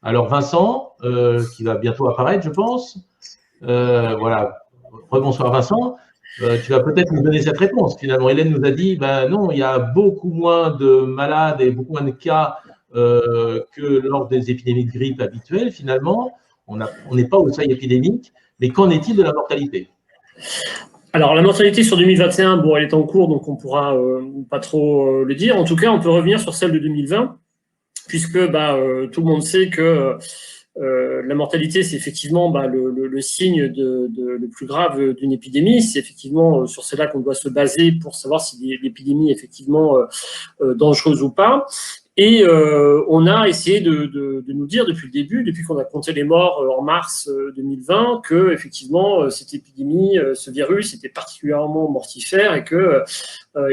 Alors Vincent, qui va bientôt apparaître, je pense. Voilà. Rebonsoir Vincent. Tu vas peut-être nous donner cette réponse. Finalement, Hélène nous a dit, ben non, il y a beaucoup moins de malades et beaucoup moins de cas que lors des épidémies de grippe habituelles. Finalement, on n'est pas au seuil épidémique. Mais qu'en est-il de la mortalité? Alors, la mortalité sur 2021, bon, elle est en cours, donc on pourra pas trop le dire. En tout cas, on peut revenir sur celle de 2020, puisque tout le monde sait que la mortalité, c'est effectivement le signe le plus grave d'une épidémie. C'est effectivement sur celle-là qu'on doit se baser pour savoir si l'épidémie est effectivement dangereuse ou pas. Et on a essayé de nous dire depuis le début, depuis qu'on a compté les morts en mars 2020, que effectivement cette épidémie, ce virus était particulièrement mortifère et que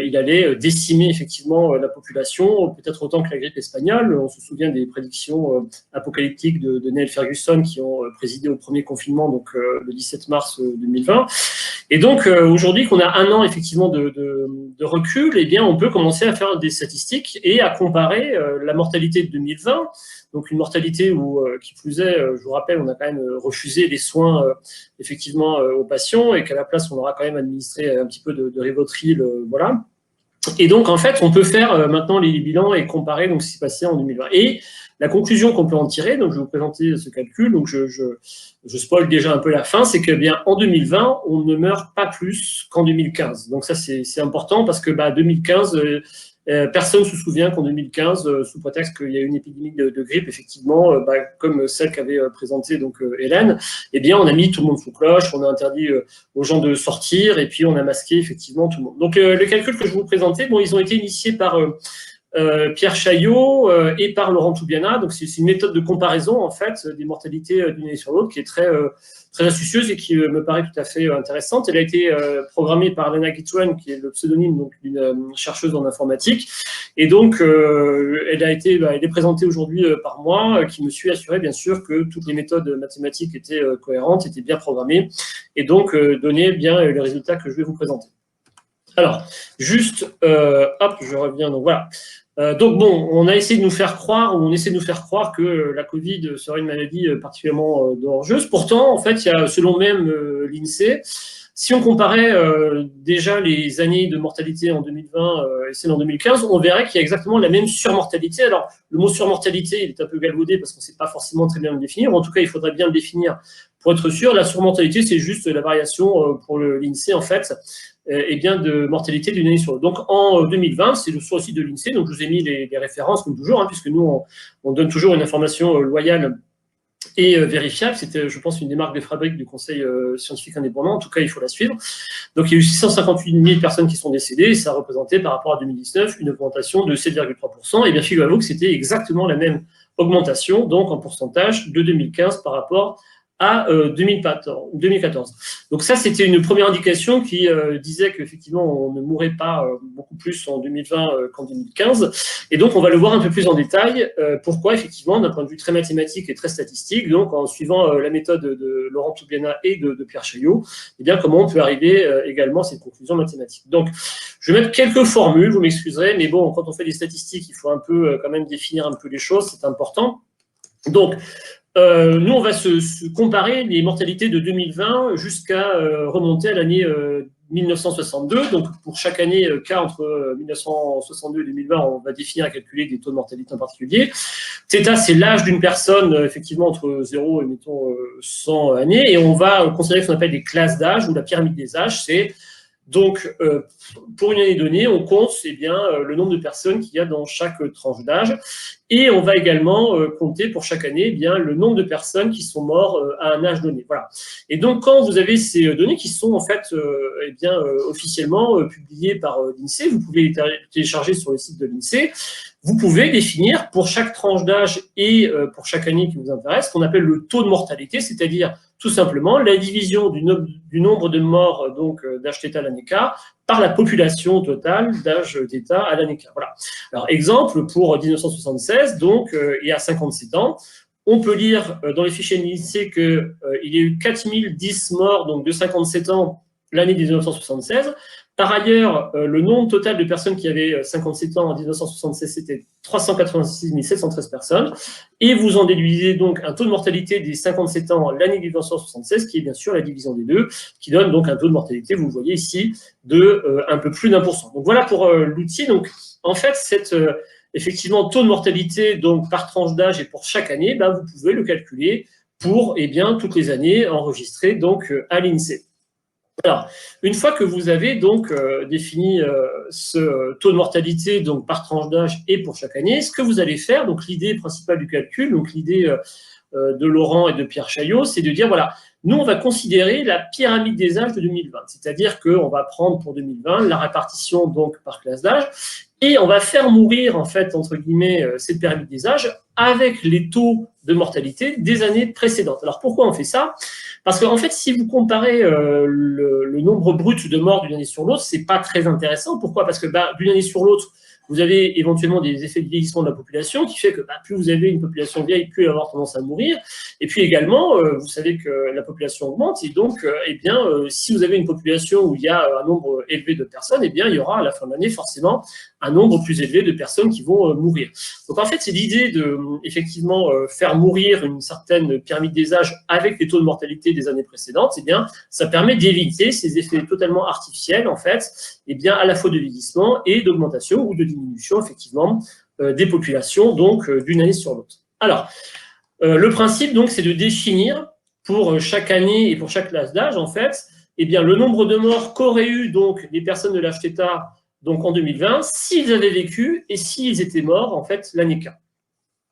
il allait décimer effectivement la population, peut-être autant que la grippe espagnole. On se souvient des prédictions apocalyptiques de Neil Ferguson qui ont présidé au premier confinement, donc le 17 mars 2020. Et donc aujourd'hui qu'on a un an effectivement de recul, eh bien on peut commencer à faire des statistiques et à comparer la mortalité de 2020, donc une mortalité où, qui plus est, je vous rappelle, on a quand même refusé les soins effectivement aux patients et qu'à la place on aura quand même administré un petit peu de Rivotril, voilà. Et donc en fait on peut faire maintenant les bilans et comparer donc ce qui s'est passé en 2020. Et la conclusion qu'on peut en tirer, donc je vais vous présenter ce calcul, donc je spoil déjà un peu la fin, c'est que bien en 2020, on ne meurt pas plus qu'en 2015. Donc ça c'est important parce que 2015, personne ne se souvient qu'en 2015, sous prétexte qu'il y a eu une épidémie de grippe, effectivement, comme celle qu'avait présentée donc Hélène, eh bien on a mis tout le monde sous cloche, on a interdit aux gens de sortir et puis on a masqué effectivement tout le monde. Donc le calcul que je vous présentais, bon, ils ont été initiés par Pierre Chaillot et par Laurent Toubiana. Donc c'est une méthode de comparaison en fait des mortalités d'une année sur l'autre qui est très très astucieuse et qui me paraît tout à fait intéressante. Elle a été programmée par Lana Gitwan, qui est le pseudonyme donc d'une chercheuse en informatique, et donc elle est présentée aujourd'hui par moi, qui me suis assuré bien sûr que toutes les méthodes mathématiques étaient cohérentes, étaient bien programmées, et donc donnaient bien les résultats que je vais vous présenter. Alors, juste, hop, je reviens, donc voilà. Donc bon, on a essayé de nous faire croire, ou on essaie de nous faire croire que la Covid serait une maladie particulièrement dangereuse. Pourtant, en fait, il y a, selon même l'INSEE, si on comparait déjà les années de mortalité en 2020 et celles en 2015, on verrait qu'il y a exactement la même surmortalité. Alors, le mot surmortalité, il est un peu galvaudé parce qu'on ne sait pas forcément très bien le définir. En tout cas, il faudrait bien le définir pour être sûr. La surmortalité, c'est juste la variation pour l'INSEE, en fait, et bien de mortalité d'une année sur l'autre. Donc en 2020, c'est le source aussi de l'INSEE, donc je vous ai mis les références comme toujours, hein, puisque nous on donne toujours une information loyale et vérifiable. C'était, je pense, une des marques de fabrique du Conseil scientifique indépendant. En tout cas, il faut la suivre. Donc il y a eu 658 000 personnes qui sont décédées, et ça représentait par rapport à 2019 une augmentation de 7,3%. Et bien figurez-vous que c'était exactement la même augmentation, donc en pourcentage, de 2015 par rapport à 2014. Donc ça, c'était une première indication qui disait qu'effectivement, on ne mourrait pas beaucoup plus en 2020 qu'en 2015. Et donc, on va le voir un peu plus en détail. Pourquoi, effectivement, d'un point de vue très mathématique et très statistique, donc en suivant la méthode de Laurent Toubiana et de Pierre Chaillot, eh bien, comment on peut arriver également à cette conclusion mathématique. Donc, je vais mettre quelques formules, vous m'excuserez, mais bon, quand on fait des statistiques, il faut un peu quand même définir un peu les choses, c'est important. Donc, nous, on va se comparer les mortalités de 2020 jusqu'à remonter à l'année 1962. Donc, pour chaque année, cas entre 1962 et 2020, on va définir et calculer des taux de mortalité en particulier. Θ, c'est l'âge d'une personne, effectivement, entre 0 et, mettons, 100 années. Et on va considérer ce qu'on appelle des classes d'âge, ou la pyramide des âges. C'est donc, pour une année donnée, on compte le nombre de personnes qu'il y a dans chaque tranche d'âge. Et on va également compter pour chaque année le nombre de personnes qui sont mortes à un âge donné. Voilà. Et donc, quand vous avez ces données qui sont en fait officiellement publiées par l'INSEE, vous pouvez les télécharger sur le site de l'INSEE. Vous pouvez définir pour chaque tranche d'âge et pour chaque année qui vous intéresse ce qu'on appelle le taux de mortalité, c'est-à-dire tout simplement la division du nombre de morts d'âge θ à l'année K par la population totale d'âge θ à l'année K. Voilà. Alors, exemple, pour 1976, donc il y a 57 ans, on peut lire dans les fichiers de l'INSEE qu'il y a eu 4010 morts donc de 57 ans l'année 1976. Par ailleurs, le nombre total de personnes qui avaient 57 ans en 1976, c'était 386 713 personnes. Et vous en déduisez donc un taux de mortalité des 57 ans l'année 1976, qui est bien sûr la division des deux, qui donne donc un taux de mortalité, vous le voyez ici, de un peu plus d'1%. Donc voilà pour l'outil. Donc en fait, effectivement, taux de mortalité donc par tranche d'âge et pour chaque année, ben, vous pouvez le calculer pour toutes les années enregistrées donc à l'INSEE. Alors, une fois que vous avez donc défini ce taux de mortalité donc par tranche d'âge et pour chaque année, ce que vous allez faire, donc l'idée principale du calcul, donc l'idée de Laurent et de Pierre Chaillot, c'est de dire voilà, nous on va considérer la pyramide des âges de 2020, c'est-à-dire qu'on va prendre pour 2020 la répartition donc par classe d'âge et on va faire mourir en fait entre guillemets cette pyramide des âges avec les taux de mortalité des années précédentes. Alors pourquoi on fait ça? Parce qu'en fait, si vous comparez le nombre brut de morts d'une année sur l'autre, c'est pas très intéressant. Pourquoi? Parce que d'une année sur l'autre, vous avez éventuellement des effets de vieillissement de la population qui fait que plus vous avez une population vieille, plus elle va avoir tendance à mourir. Et puis également, vous savez que la population augmente et donc, si vous avez une population où il y a un nombre élevé de personnes, il y aura à la fin de l'année forcément un nombre plus élevé de personnes qui vont mourir. Donc en fait, c'est l'idée de effectivement faire mourir une certaine pyramide des âges avec les taux de mortalité des années précédentes. Ça permet d'éviter ces effets totalement artificiels en fait, à la fois de vieillissement et d'augmentation ou de diminution effectivement des populations donc d'une année sur l'autre. Alors, le principe donc c'est de définir pour chaque année et pour chaque classe d'âge en fait, le nombre de morts qu'auraient eu donc les personnes de l'âge θ donc en 2020 s'ils avaient vécu et s'ils étaient morts en fait l'année K.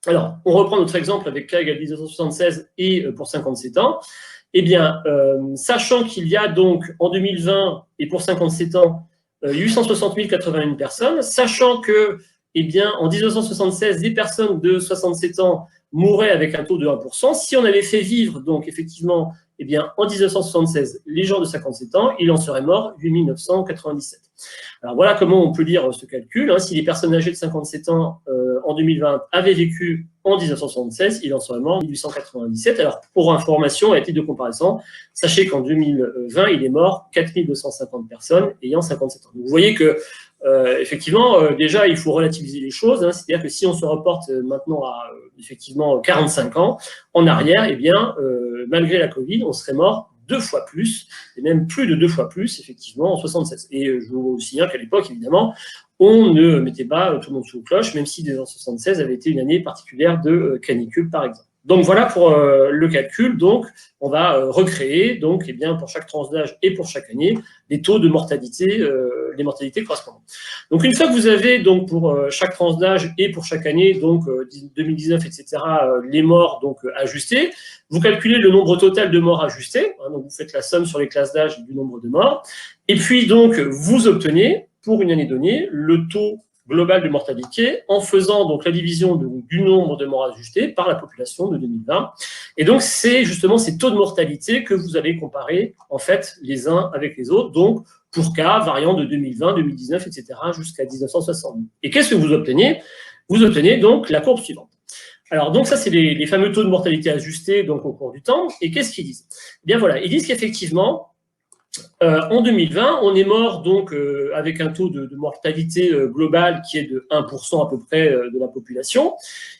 Alors, on reprend notre exemple avec K égale 1976 et pour 57 ans. Sachant qu'il y a donc en 2020 et pour 57 ans 860 081 personnes, sachant que en 1976, des personnes de 67 ans mouraient avec un taux de 1%. Si on avait fait vivre, donc effectivement, en 1976, les gens de 57 ans, il en serait mort 8 997. Alors voilà comment on peut lire ce calcul. Si les personnes âgées de 57 ans en 2020 avaient vécu en 1976, il en serait mort 1897. Alors pour information, à titre de comparaison, sachez qu'en 2020, il est mort 4250 personnes ayant 57 ans. Donc, vous voyez que effectivement, déjà, il faut relativiser les choses. C'est-à-dire que si on se reporte maintenant à effectivement 45 ans en arrière, malgré la Covid, on serait mort 2 fois plus, et même plus de 2 fois plus, effectivement, en 76. Et je vous signale qu'à l'époque, évidemment, on ne mettait pas tout le monde sous cloche, même si 1976 avait été une année particulière de canicule, par exemple. Donc voilà pour le calcul. Donc on va recréer donc pour chaque tranche d'âge et pour chaque année les taux de mortalité, les mortalités correspondantes. Donc une fois que vous avez donc pour chaque tranche d'âge et pour chaque année donc 2019 etc. Les morts donc ajustés, vous calculez le nombre total de morts ajustés. Donc vous faites la somme sur les classes d'âge du nombre de morts et puis donc vous obtenez pour une année donnée le taux global de mortalité en faisant donc la division du nombre de morts ajustés par la population de 2020. Et donc, c'est justement ces taux de mortalité que vous allez comparer en fait les uns avec les autres, donc pour cas variant de 2020, 2019, etc. jusqu'à 1960. Et qu'est-ce que vous obtenez? Vous obtenez donc la courbe suivante. Alors, donc ça, c'est les fameux taux de mortalité ajustés donc au cours du temps. Et qu'est-ce qu'ils disent? Voilà, ils disent qu'effectivement, en 2020, on est mort donc avec un taux de mortalité globale qui est de 1% à peu près de la population,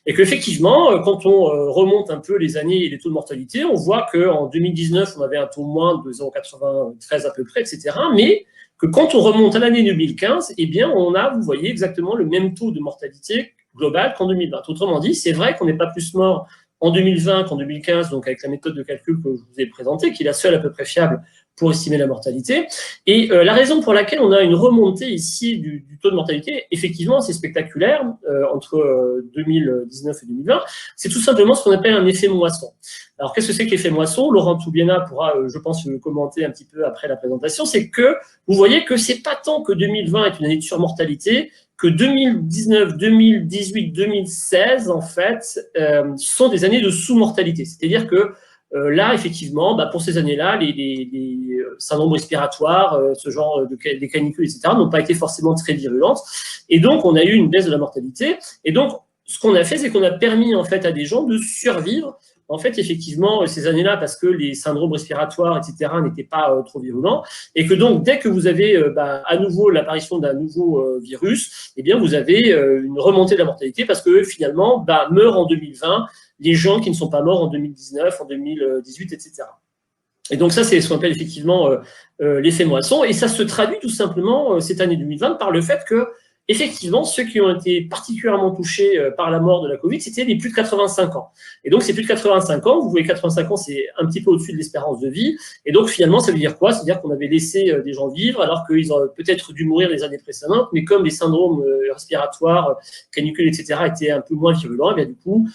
et qu'effectivement, quand on remonte un peu les années et les taux de mortalité, on voit qu'en 2019, on avait un taux moins de 0,93 à peu près, etc. Mais que quand on remonte à l'année 2015, on a, vous voyez, exactement le même taux de mortalité globale qu'en 2020. Autrement dit, c'est vrai qu'on n'est pas plus mort en 2020 qu'en 2015, donc avec la méthode de calcul que je vous ai présentée, qui est la seule à peu près fiable pour estimer la mortalité. Et la raison pour laquelle on a une remontée ici du taux de mortalité, effectivement, c'est spectaculaire entre 2019 et 2020, c'est tout simplement ce qu'on appelle un effet moisson. Alors, qu'est-ce que c'est que l'effet moisson? Laurent Toubiana pourra, je pense, le commenter un petit peu après la présentation. C'est que vous voyez que c'est pas tant que 2020 est une année de surmortalité, que 2019, 2018, 2016, en fait, sont des années de sous-mortalité. C'est-à-dire que là, effectivement, pour ces années-là, les syndromes respiratoires, ce genre des canicules, etc., n'ont pas été forcément très virulentes. Et donc, on a eu une baisse de la mortalité. Et donc, ce qu'on a fait, c'est qu'on a permis, en fait, à des gens de survivre en fait, effectivement, ces années-là, parce que les syndromes respiratoires, etc., n'étaient pas trop virulents, et que donc, dès que vous avez à nouveau l'apparition d'un nouveau virus, eh bien, vous avez une remontée de la mortalité, parce que finalement, meurent en 2020 les gens qui ne sont pas morts en 2019, en 2018, etc. Et donc ça, c'est ce qu'on appelle effectivement l'effet moisson, et ça se traduit tout simplement cette année 2020 par le fait que effectivement, ceux qui ont été particulièrement touchés par la mort de la Covid, c'était les plus de 85 ans. Et donc, ces plus de 85 ans, vous voyez, 85 ans, c'est un petit peu au-dessus de l'espérance de vie. Et donc, finalement, ça veut dire quoi? C'est-à-dire qu'on avait laissé des gens vivre alors qu'ils auraient peut-être dû mourir les années précédentes, mais comme les syndromes respiratoires, canicules, etc., étaient un peu moins virulents, et bien du coup,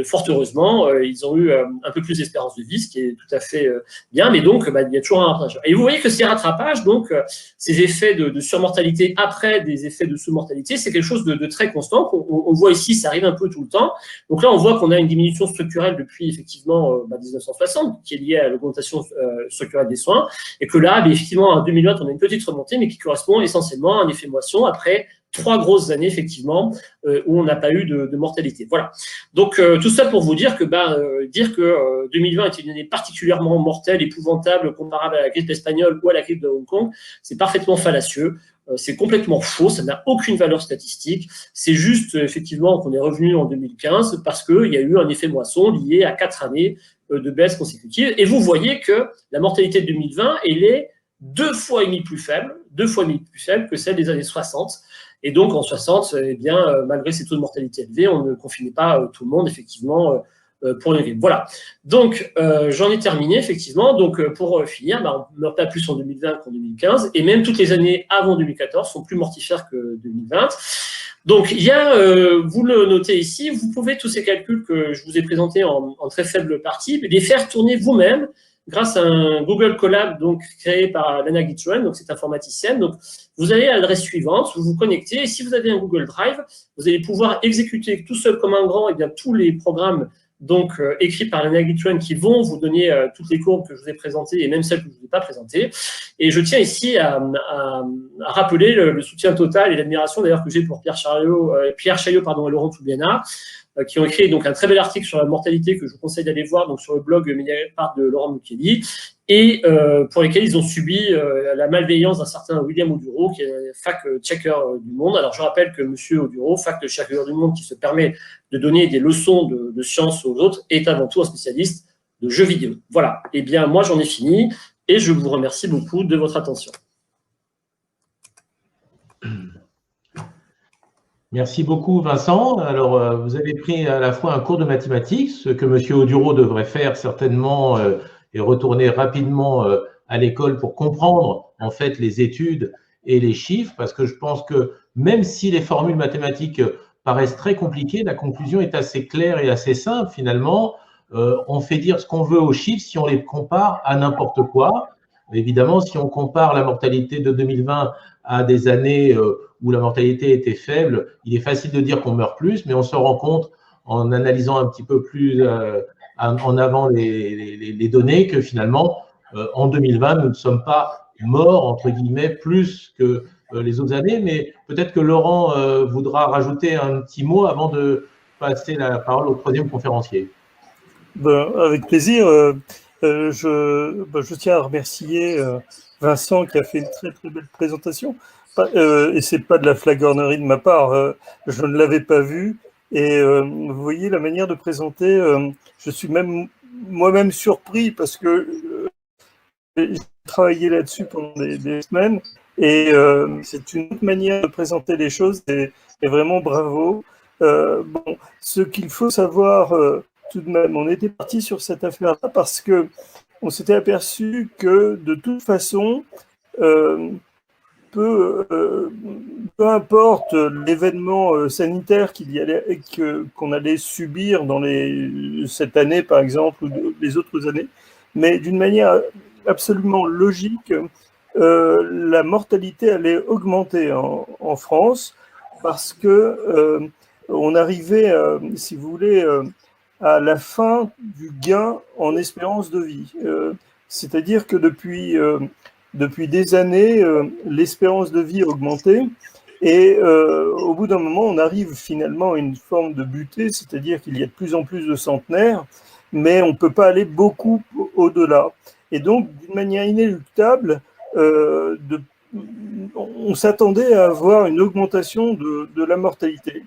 fort heureusement, ils ont eu un peu plus d'espérance de vie, ce qui est tout à fait bien. Mais donc, il y a toujours un rattrapage. Et vous voyez que ces rattrapages, donc, ces effets de surmortalité après des effets de sous-mortalité, c'est quelque chose de très constant. On voit ici, ça arrive un peu tout le temps. Donc là, on voit qu'on a une diminution structurelle depuis effectivement 1960, qui est liée à l'augmentation structurelle des soins, et que là, effectivement, en 2020, on a une petite remontée, mais qui correspond essentiellement à un effet moisson après 3 grosses années, effectivement, où on n'a pas eu de mortalité. Voilà. Donc, tout ça pour vous dire que, dire que 2020 était une année particulièrement mortelle, épouvantable, comparable à la grippe espagnole ou à la grippe de Hong Kong, c'est parfaitement fallacieux. C'est complètement faux, ça n'a aucune valeur statistique. C'est juste, effectivement, qu'on est revenu en 2015 parce qu'il y a eu un effet moisson lié à 4 années de baisse consécutive. Et vous voyez que la mortalité de 2020, elle est 2,5 fois plus faible que celle des années 60. Et donc, en 60, eh bien, malgré ces taux de mortalité élevés, on ne confinait pas tout le monde, effectivement, pour une grippe. Voilà. Donc, j'en ai terminé, effectivement. Donc, pour finir, on ne meurt pas plus en 2020 qu'en 2015. Et même toutes les années avant 2014 sont plus mortifères que 2020. Donc, il y a, vous le notez ici, vous pouvez tous ces calculs que je vous ai présentés en très faible partie, les faire tourner vous-même grâce à un Google Colab donc, créé par Lana Gitron, donc cette informaticienne. Donc, vous allez à l'adresse suivante, vous vous connectez, et si vous avez un Google Drive, vous allez pouvoir exécuter tout seul comme un grand et bien, tous les programmes donc écrits par Lana Gitron qui vont vous donner toutes les courbes que je vous ai présentées et même celles que je ne vous ai pas présentées. Et je tiens ici à rappeler le soutien total et l'admiration d'ailleurs que j'ai pour Pierre Chaillot et Laurent Toubiana, qui ont écrit donc un très bel article sur la mortalité que je vous conseille d'aller voir donc sur le blog Mediapart de Laurent Mukeli, et pour lesquels ils ont subi la malveillance d'un certain William Oduro, qui est fact-checker du Monde. Alors je rappelle que Monsieur Oduro, fact-checker du Monde, qui se permet de donner des leçons de science aux autres, est avant tout un spécialiste de jeux vidéo. Voilà. Eh bien, moi j'en ai fini et je vous remercie beaucoup de votre attention. Merci beaucoup, Vincent. Alors, vous avez pris à la fois un cours de mathématiques, ce que M. Oduro devrait faire certainement et retourner rapidement à l'école pour comprendre en fait les études et les chiffres, parce que je pense que même si les formules mathématiques paraissent très compliquées, la conclusion est assez claire et assez simple finalement. On fait dire ce qu'on veut aux chiffres si on les compare à n'importe quoi. Évidemment, si on compare la mortalité de 2020 à des années où la mortalité était faible, il est facile de dire qu'on meurt plus, mais on se rend compte en analysant un petit peu plus en avant les données que finalement, en 2020, nous ne sommes pas morts, entre guillemets, plus que les autres années. Mais peut-être que Laurent voudra rajouter un petit mot avant de passer la parole au troisième conférencier. Avec plaisir. Je tiens à remercier Vincent qui a fait une très très belle présentation. Et c'est pas de la flagornerie de ma part, je ne l'avais pas vu. Et vous voyez la manière de présenter, je suis même moi-même surpris parce que j'ai travaillé là-dessus pendant des semaines. Et c'est une autre manière de présenter les choses. Et vraiment bravo. Ce qu'il faut savoir tout de même, on était parti sur cette affaire-là parce que on s'était aperçu que de toute façon, peu importe l'événement sanitaire qu'on allait subir dans cette année, par exemple, ou les autres années, mais d'une manière absolument logique, la mortalité allait augmenter en France parce que on arrivait, si vous voulez, à la fin du gain en espérance de vie. C'est-à-dire que depuis des années, l'espérance de vie augmentait et au bout d'un moment, on arrive finalement à une forme de butée, c'est-à-dire qu'il y a de plus en plus de centenaires mais on ne peut pas aller beaucoup au-delà. Et donc, d'une manière inéluctable, on s'attendait à avoir une augmentation de la mortalité.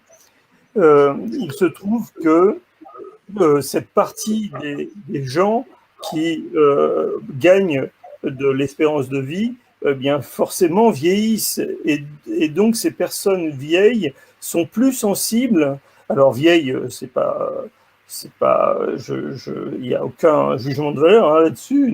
Il se trouve que cette partie des gens qui gagnent de l'espérance de vie, eh bien forcément vieillissent. Et donc ces personnes vieilles sont plus sensibles. Alors vieilles, il n'y a aucun jugement de valeur là-dessus,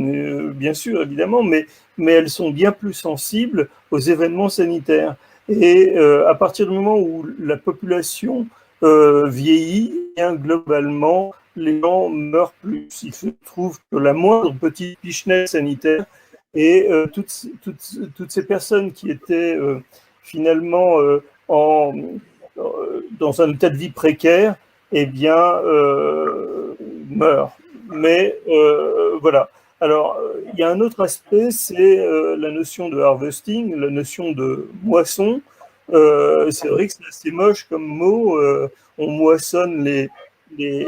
bien sûr, évidemment, mais elles sont bien plus sensibles aux événements sanitaires. Et à partir du moment où la population vieillit, bien globalement, les gens meurent plus. Il se trouve que la moindre petite pichenette sanitaire et toutes ces personnes qui étaient finalement dans un état de vie précaire, eh bien, meurent. Mais voilà. Alors, il y a un autre aspect, c'est la notion de harvesting, la notion de moisson. C'est vrai que c'est assez moche comme mot. On moissonne les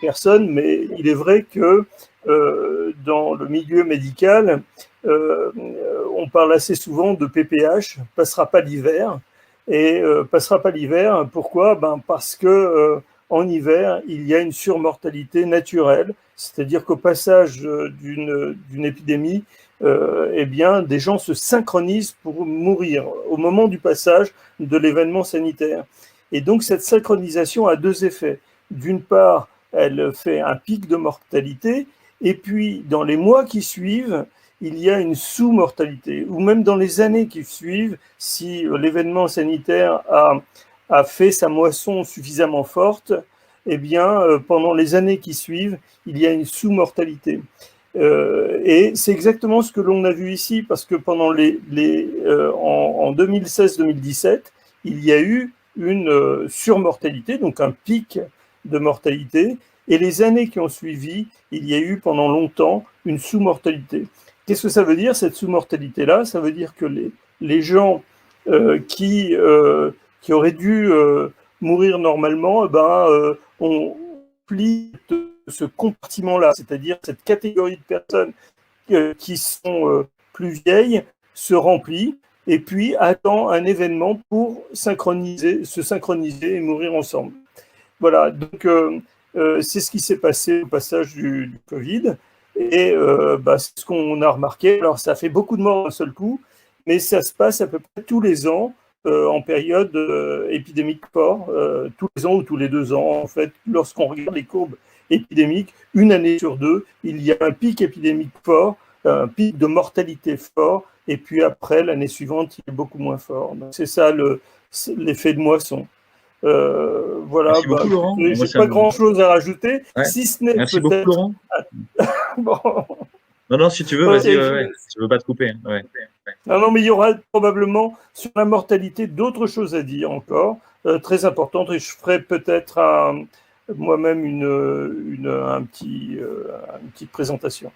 personnes, mais il est vrai que dans le milieu médical, on parle assez souvent de PPH, passera pas l'hiver. Et passera pas l'hiver, pourquoi? Parce que en hiver, il y a une surmortalité naturelle, c'est-à-dire qu'au passage d'une épidémie, eh bien, des gens se synchronisent pour mourir au moment du passage de l'événement sanitaire. Et donc, cette synchronisation a deux effets. D'une part, elle fait un pic de mortalité, et puis, dans les mois qui suivent, il y a une sous-mortalité, ou même dans les années qui suivent, si l'événement sanitaire a fait sa moisson suffisamment forte, eh bien, pendant les années qui suivent, il y a une sous-mortalité. Et c'est exactement ce que l'on a vu ici, parce que pendant en 2016-2017, il y a eu une surmortalité, donc un pic de mortalité, et les années qui ont suivi, il y a eu pendant longtemps une sous-mortalité. Qu'est-ce que ça veut dire, cette sous-mortalité-là? Ça veut dire que les gens qui auraient dû mourir normalement, ont pris ce compartiment-là, c'est-à-dire cette catégorie de personnes qui sont plus vieilles se remplit et puis attend un événement pour se synchroniser et mourir ensemble. Voilà, donc c'est ce qui s'est passé au passage du Covid. Et c'est ce qu'on a remarqué. Alors, ça fait beaucoup de morts d'un seul coup, mais ça se passe à peu près tous les ans en période épidémique fort, tous les ans ou tous les 2 ans. En fait, lorsqu'on regarde les courbes épidémiques, une année sur deux, il y a un pic épidémique fort, un pic de mortalité fort, et puis après, l'année suivante, il est beaucoup moins fort. Donc, c'est ça l'effet de moisson. Voilà, merci beaucoup, Laurent. j'ai pas grand-chose à rajouter, ouais. si ce n'est Merci peut-être... beaucoup, Laurent. Bon. Non, si tu veux, vas-y, je veux pas te couper. Ouais. Non, mais il y aura probablement sur la mortalité d'autres choses à dire encore, très importantes, et je ferai peut-être moi-même une petite présentation.